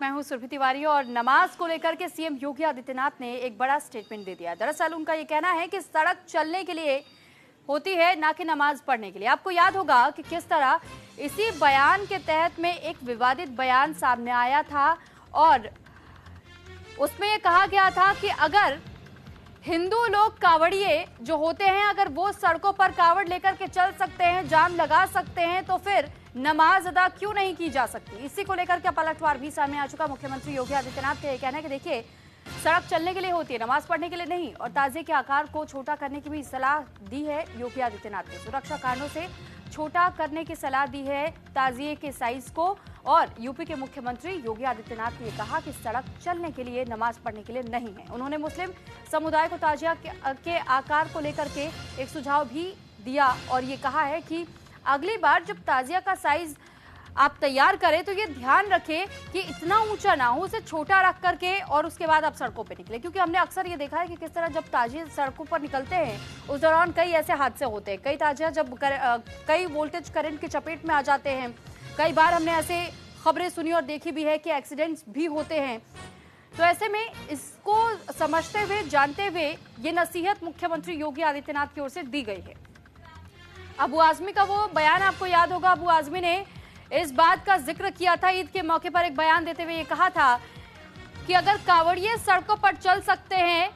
मैं हूं सुरभि तिवारी और नमाज को लेकर के सीएम योगी आदित्यनाथ ने एक बड़ा स्टेटमेंट दे दिया। दरअसल उनका ये कहना है कि सड़क चलने के लिए होती है, ना कि नमाज पढ़ने के लिए। आपको याद होगा कि किस तरह इसी बयान के तहत में एक विवादित बयान सामने आया था और उसमें यह कहा गया था कि अगर हिंदू लोग कावड़िए जो होते हैं, अगर वो सड़कों पर कावड़ लेकर के चल सकते हैं, जाम लगा सकते हैं, तो फिर नमाज अदा क्यों नहीं की जा सकती। इसी को लेकर के पलटवार भी सामने आ चुका। मुख्यमंत्री योगी आदित्यनाथ का यह कहना है कि देखिए, सड़क चलने के लिए होती है, नमाज पढ़ने के लिए नहीं। और ताजिए के आकार को छोटा करने की भी सलाह दी है योगी आदित्यनाथ ने। सुरक्षा कारणों से छोटा करने की सलाह दी है ताजिए के साइज को। और यूपी के मुख्यमंत्री योगी आदित्यनाथ ने कहा कि सड़क चलने के लिए, नमाज पढ़ने के लिए नहीं है। उन्होंने मुस्लिम समुदाय को ताजिया के आकार को लेकर के एक सुझाव भी दिया और ये कहा है कि अगली बार जब ताजिया का साइज आप तैयार करें तो ये ध्यान रखें कि इतना ऊंचा ना हो, उसे छोटा रख करके और उसके बाद आप सड़कों पे निकले। क्योंकि हमने अक्सर ये देखा है कि किस तरह जब ताजिए सड़कों पर निकलते हैं उस दौरान कई ऐसे हादसे होते हैं। कई ताजिया जब कई वोल्टेज करंट की चपेट में आ जाते हैं। कई बार हमने ऐसे खबरें सुनी और देखी भी है कि एक्सीडेंट्स भी होते हैं। तो ऐसे में इसको समझते हुए, जानते हुए ये नसीहत मुख्यमंत्री योगी आदित्यनाथ की ओर से दी गई है। अबू आजमी का वो बयान आपको याद होगा। अबू आजमी ने इस बात का जिक्र किया था, ईद के मौके पर एक बयान देते हुए ये कहा था कि अगर कावड़िए सड़कों पर चल सकते हैं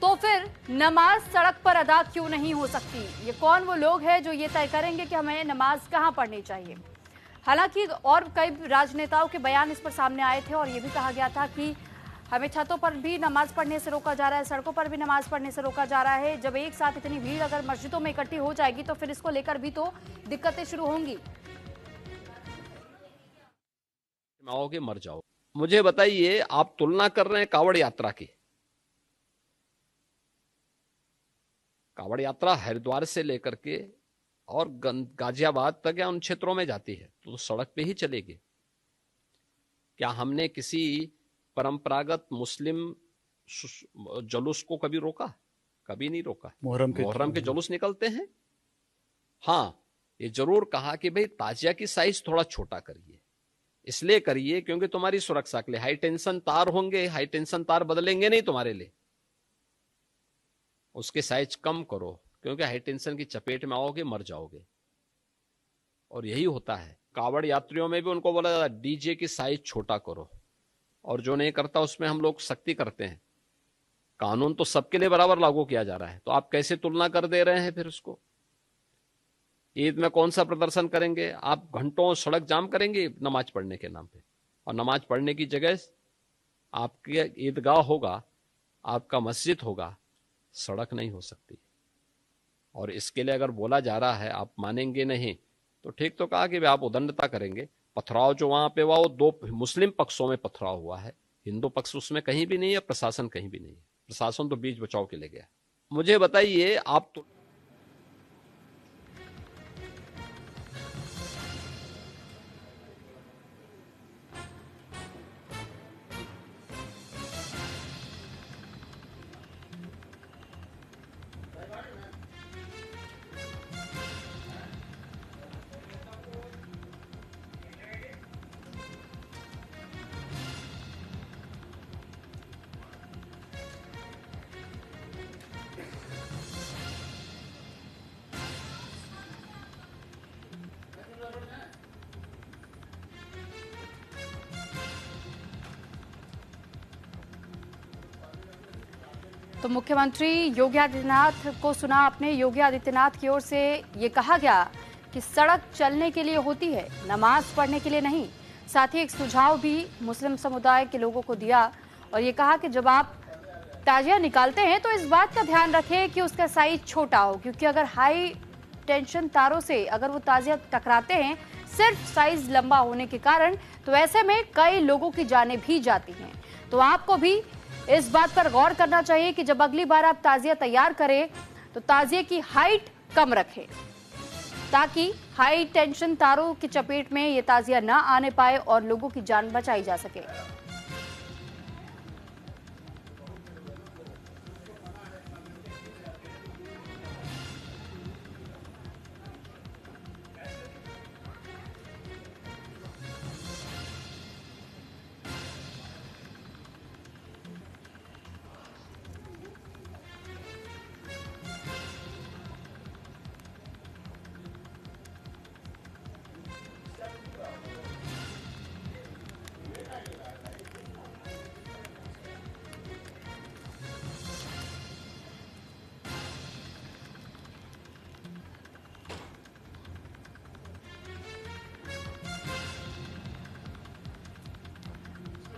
तो फिर नमाज सड़क पर अदा क्यों नहीं हो सकती। ये कौन वो लोग हैं जो ये तय करेंगे कि हमें नमाज कहां पढ़नी चाहिए। हालांकि और कई राजनेताओं के बयान इस पर सामने आए थे और ये भी कहा गया था कि हमें छतों पर भी नमाज पढ़ने से रोका जा रहा है, सड़कों पर भी नमाज पढ़ने से रोका जा रहा है। जब एक साथ इतनी भीड़ अगर मस्जिदों में इकट्ठी हो जाएगी तो फिर इसको लेकर भी तो दिक्कतें शुरू होंगी। आओगे मर जाओ। मुझे बताइए, आप तुलना कर रहे हैं कावड़ यात्रा की। कावड़ यात्रा हरिद्वार से लेकर के और गाजियाबाद तक या उन क्षेत्रों में जाती है तो सड़क पे ही चलेगी। क्या हमने किसी परंपरागत मुस्लिम जुलूस को कभी रोका? कभी नहीं रोका। मुहर्रम के जुलूस निकलते हैं। हाँ, ये जरूर कहा कि भाई ताजिया की साइज थोड़ा छोटा करिए। इसलिए करिए क्योंकि तुम्हारी सुरक्षा के लिए हाई टेंशन तार होंगे, हाई टेंशन तार बदलेंगे नहीं तुम्हारे लिए, उसके साइज कम करो क्योंकि हाई टेंशन की चपेट में आओगे मर जाओगे। और यही होता है। कावड़ यात्रियों में भी उनको बोला जाता है डीजे की साइज छोटा करो, और जो नहीं करता उसमें हम लोग सख्ती करते हैं। कानून तो सबके लिए बराबर लागू किया जा रहा है, तो आप कैसे तुलना कर दे रहे हैं फिर उसको। ईद में कौन सा प्रदर्शन करेंगे? आप घंटों सड़क जाम करेंगे नमाज पढ़ने के नाम पे, और नमाज पढ़ने की जगह आपके ईदगाह होगा, आपका मस्जिद होगा, सड़क नहीं हो सकती। और इसके लिए अगर बोला जा रहा है, आप मानेंगे नहीं तो ठीक तो कहा कि आप उदंडता करेंगे। पथराव जो वहां पे हुआ वो दो मुस्लिम पक्षों में पथराव हुआ है, हिंदू पक्ष उसमें कहीं भी नहीं है, प्रशासन कहीं भी नहीं है। प्रशासन तो बीच बचाव के लिए गया। मुझे बताइए, आप तो तो मुख्यमंत्री योगी आदित्यनाथ को सुना आपने। योगी आदित्यनाथ की ओर से ये कहा गया कि सड़क चलने के लिए होती है, नमाज पढ़ने के लिए नहीं। साथ ही एक सुझाव भी मुस्लिम समुदाय के लोगों को दिया और ये कहा कि जब आप ताजिया निकालते हैं तो इस बात का ध्यान रखें कि उसका साइज छोटा हो, क्योंकि अगर हाई टेंशन तारों से अगर वो ताजिया टकराते हैं सिर्फ साइज लंबा होने के कारण, तो ऐसे में कई लोगों की जानें भी जाती हैं। तो आपको भी इस बात पर गौर करना चाहिए कि जब अगली बार आप ताजिया तैयार करें तो ताजिए की हाइट कम रखें, ताकि हाई टेंशन तारों की चपेट में ये ताजिया ना आने पाए और लोगों की जान बचाई जा सके।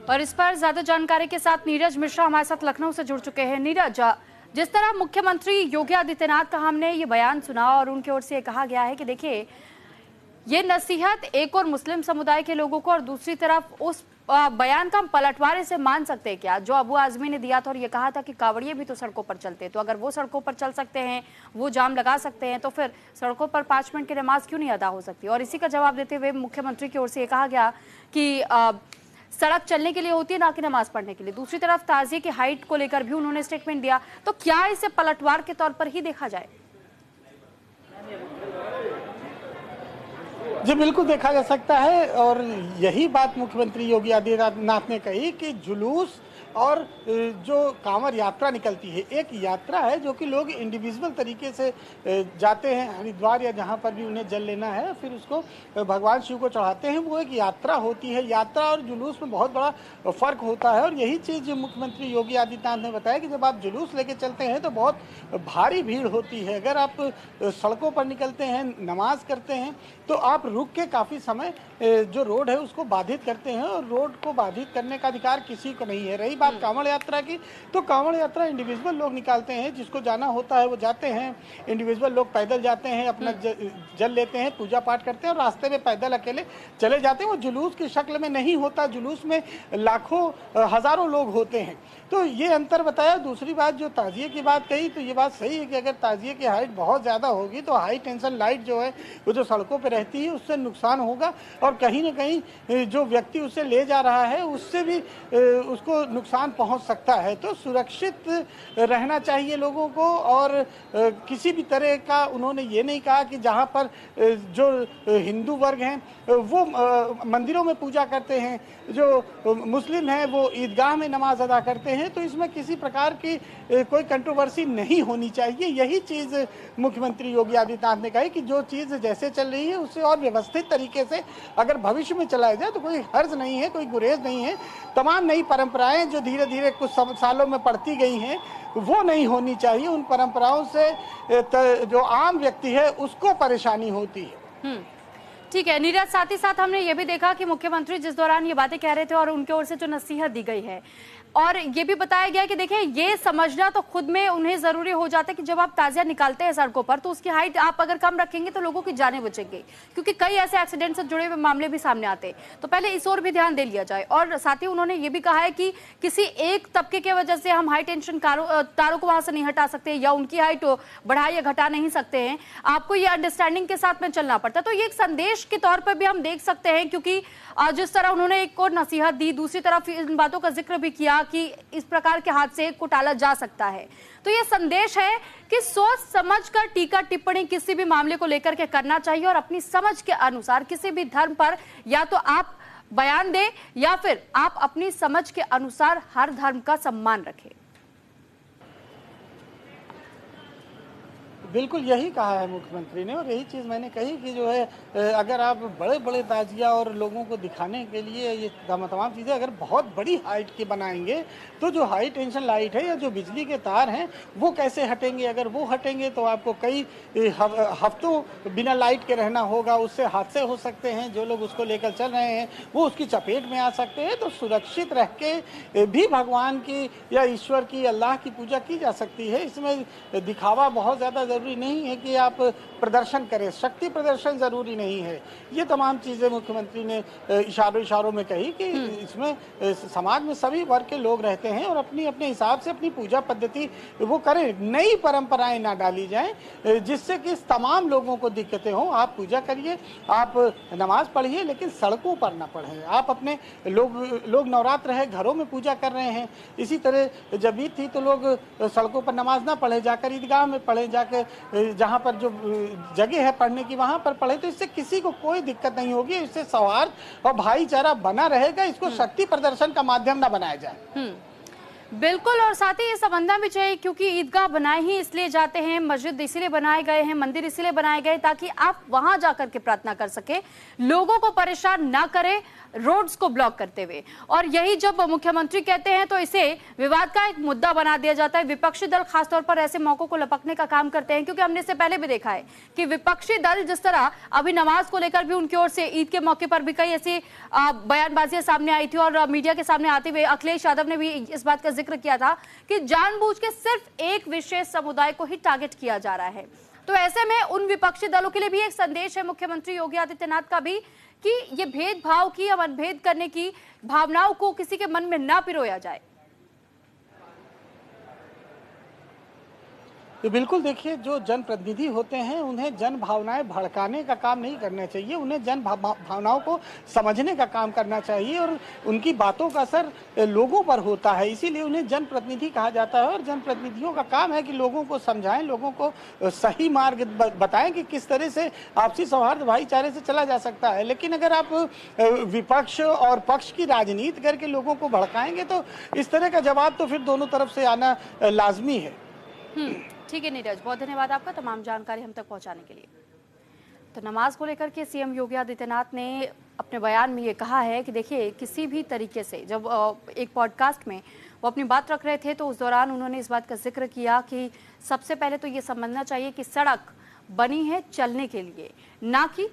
और इस पर ज्यादा जानकारी के साथ नीरज मिश्रा हमारे साथ लखनऊ से जुड़ चुके हैं। नीरज, जिस तरह मुख्यमंत्री योगी आदित्यनाथ का हमने ये बयान सुना और उनकी ओर से ये कहा गया है कि देखिए ये नसीहत एक और मुस्लिम समुदाय के लोगों को और दूसरी तरफ उस बयान का हम पलटवार से मान सकते हैं क्या, जो अबू आजमी ने दिया था और ये कहा था कि कांवड़िए भी तो सड़कों पर चलते हैं, तो अगर वो सड़कों पर चल सकते हैं, वो जाम लगा सकते हैं, तो फिर सड़कों पर 5 मिनट की नमाज क्यों नहीं अदा हो सकती। और इसी का जवाब देते हुए मुख्यमंत्री की ओर से ये कहा गया कि सड़क चलने के लिए होती है, ना कि नमाज पढ़ने के लिए। दूसरी तरफ ताजिए की हाइट को लेकर भी उन्होंने स्टेटमेंट दिया, तो क्या इसे पलटवार के तौर पर ही देखा जाए? जी बिल्कुल देखा जा सकता है और यही बात मुख्यमंत्री योगी आदित्यनाथ ने कही कि जुलूस और जो कांवड़ यात्रा निकलती है, एक यात्रा है जो कि लोग इंडिविजुअल तरीके से जाते हैं हरिद्वार या जहाँ पर भी उन्हें जल लेना है, फिर उसको भगवान शिव को चढ़ाते हैं, वो एक यात्रा होती है। यात्रा और जुलूस में बहुत बड़ा फर्क होता है और यही चीज़ मुख्यमंत्री योगी आदित्यनाथ ने बताया कि जब आप जुलूस लेके चलते हैं तो बहुत भारी भीड़ होती है। अगर आप सड़कों पर निकलते हैं, नमाज करते हैं, तो आप रुक के काफ़ी समय जो रोड है उसको बाधित करते हैं और रोड को बाधित करने का अधिकार किसी को नहीं है। रही बात कांवड़ यात्रा की, तो कांवड़ यात्रा इंडिविजुअल लोग निकालते हैं, जिसको जाना होता है वो जाते हैं। इंडिविजुअल लोग पैदल जाते हैं, अपना जल लेते हैं, पूजा पाठ करते हैं और रास्ते में पैदल अकेले चले जाते हैं। वो जुलूस की शक्ल में नहीं होता, जुलूस में लाखों हजारों लोग होते हैं, तो ये अंतर बताया। दूसरी बात जो ताजिए की बात कही, तो ये बात सही है कि अगर ताजिए की हाइट बहुत ज़्यादा होगी तो हाई टेंशन लाइट जो है वो जो सड़कों पर रहती है उससे नुकसान होगा और कहीं ना कहीं जो व्यक्ति उसे ले जा रहा है उससे भी उसको नुकसान पहुंच सकता है। तो सुरक्षित रहना चाहिए लोगों को और किसी भी तरह का उन्होंने ये नहीं कहा कि जहाँ पर जो हिंदू वर्ग हैं वो मंदिरों में पूजा करते हैं, जो मुस्लिम हैं वो ईदगाह में नमाज अदा करते हैं, तो इसमें किसी प्रकार की कोई कंट्रोवर्सी नहीं होनी चाहिए। यही चीज़ मुख्यमंत्री योगी आदित्यनाथ ने कही कि जो चीज़ जैसे चल रही है उससे और व्यवस्थित तरीके से अगर भविष्य में चलाया जाए तो कोई हर्ज नहीं है, कोई गुरेज नहीं है। तमाम नई परंपराएं जो धीरे धीरे कुछ सालों में बढ़ती गई हैं वो नहीं होनी चाहिए। उन परंपराओं से जो आम व्यक्ति है उसको परेशानी होती है। ठीक है नीरज, साथ ही साथ हमने ये भी देखा कि मुख्यमंत्री जिस दौरान ये बातें कह रहे थे और उनके ओर से जो नसीहत दी गई है और ये भी बताया गया कि देखिए ये समझना तो खुद में उन्हें जरूरी हो जाता है कि जब आप ताजिया निकालते हैं सड़कों पर तो उसकी हाइट आप अगर कम रखेंगे तो लोगों की जानें बचेंगी, क्योंकि कई ऐसे एक्सीडेंट से जुड़े हुए मामले भी सामने आते हैं। तो पहले इस ओर भी ध्यान दे लिया जाए। और साथ ही उन्होंने ये भी कहा है कि किसी एक तबके की वजह से हम हाई टेंशन तारों को वहां से नहीं हटा सकते या उनकी हाइट बढ़ा या घटा नहीं सकते हैं, आपको ये अंडरस्टैंडिंग के साथ में चलना पड़ता है। तो ये एक संदेश के तौर पर भी हम देख सकते हैं, क्योंकि जिस तरह उन्होंने एक और नसीहत दी, दूसरी तरफ इन बातों का जिक्र भी किया कि इस प्रकार के हादसे को टाला जा सकता है। तो ये संदेश है कि सोच समझ कर टीका टिप्पणी किसी भी मामले को लेकर के करना चाहिए और अपनी समझ के अनुसार किसी भी धर्म पर या तो आप बयान दें या फिर आप अपनी समझ के अनुसार हर धर्म का सम्मान रखें। बिल्कुल यही कहा है मुख्यमंत्री ने और यही चीज़ मैंने कही कि जो है अगर आप बड़े बड़े ताजिया और लोगों को दिखाने के लिए ये तमाम चीज़ें अगर बहुत बड़ी हाइट की बनाएंगे तो जो हाई टेंशन लाइट है या जो बिजली के तार हैं वो कैसे हटेंगे। अगर वो हटेंगे तो आपको कई हफ्तों बिना लाइट के रहना होगा, उससे हादसे हो सकते हैं। जो लोग उसको लेकर चल रहे हैं वो उसकी चपेट में आ सकते हैं। तो सुरक्षित रह के भी भगवान की या ईश्वर की, अल्लाह की पूजा की जा सकती है। इसमें दिखावा बहुत ज़्यादा जरूरी नहीं है कि आप प्रदर्शन करें, शक्ति प्रदर्शन जरूरी नहीं है। ये तमाम चीज़ें मुख्यमंत्री ने इशारों में कही कि इसमें समाज में सभी वर्ग के लोग रहते हैं और अपनी अपने हिसाब से अपनी पूजा पद्धति वो करें, नई परंपराएं ना डाली जाएं जिससे कि तमाम लोगों को दिक्कतें हों। आप पूजा करिए, आप नमाज पढ़िए, लेकिन सड़कों पर ना पढ़ें। आप अपने लोग नवरात्र है घरों में पूजा कर रहे हैं, इसी तरह जब ईद थी तो लोग सड़कों पर नमाज ना पढ़े, जाकर ईदगाह में पढ़े, जाकर जहाँ पर जो जगह है पढ़ने की वहाँ पर पढ़े। तो इससे किसी को कोई दिक्कत नहीं होगी, इससे सौहार्द और भाईचारा बना रहेगा। इसको शक्ति प्रदर्शन का माध्यम ना बनाया जाए। बिल्कुल, और साथ ही ये समझना भी चाहिए क्योंकि ईदगाह बनाए ही इसलिए जाते हैं, मस्जिद इसीलिए बनाए गए हैं, मंदिर इसीलिए बनाए गए ताकि आप वहां जाकर के प्रार्थना कर सके, लोगों को परेशान ना करे रोड्स को ब्लॉक करते हुए। और यही जब मुख्यमंत्री कहते हैं तो इसे विवाद का एक मुद्दा बना दिया जाता है। विपक्षी दल खासतौर पर ऐसे मौकों को लपकने का काम करते हैं, क्योंकि हमने इससे पहले भी देखा है कि विपक्षी दल जिस तरह अभी नमाज को लेकर भी उनकी ओर से ईद के मौके पर भी कई ऐसी बयानबाजियां सामने आई थी और मीडिया के सामने आते हुए अखिलेश यादव ने भी इस बात का जिक्र किया था कि जानबूझ के सिर्फ एक विशेष समुदाय को ही टारगेट किया जा रहा है। तो ऐसे में उन विपक्षी दलों के लिए भी एक संदेश है मुख्यमंत्री योगी आदित्यनाथ का भी कि ये भेदभाव की या मतभेद करने की भावनाओं को किसी के मन में ना पिरोया जाए। तो बिल्कुल देखिए, जो जनप्रतिनिधि होते हैं उन्हें जन भावनाएं भड़काने का काम नहीं करना चाहिए, उन्हें जन भावनाओं को समझने का काम करना चाहिए और उनकी बातों का असर लोगों पर होता है, इसीलिए उन्हें जनप्रतिनिधि कहा जाता है। और जनप्रतिनिधियों का काम है कि लोगों को समझाएं, लोगों को सही मार्ग बताएं कि किस तरह से आपसी सौहार्द भाईचारे से चला जा सकता है। लेकिन अगर आप विपक्ष और पक्ष की राजनीति करके लोगों को भड़काएंगे तो इस तरह का जवाब तो फिर दोनों तरफ से आना लाजमी है। ठीक है नीरज, बहुत धन्यवाद आपका तमाम जानकारी हम तक पहुंचाने के लिए। तो नमाज को लेकर के सीएम योगी आदित्यनाथ ने अपने बयान में ये कहा है कि देखिए, किसी भी तरीके से जब एक पॉडकास्ट में वो अपनी बात रख रहे थे तो उस दौरान उन्होंने इस बात का जिक्र किया कि सबसे पहले तो ये समझना चाहिए कि सड़क बनी है चलने के लिए, ना कि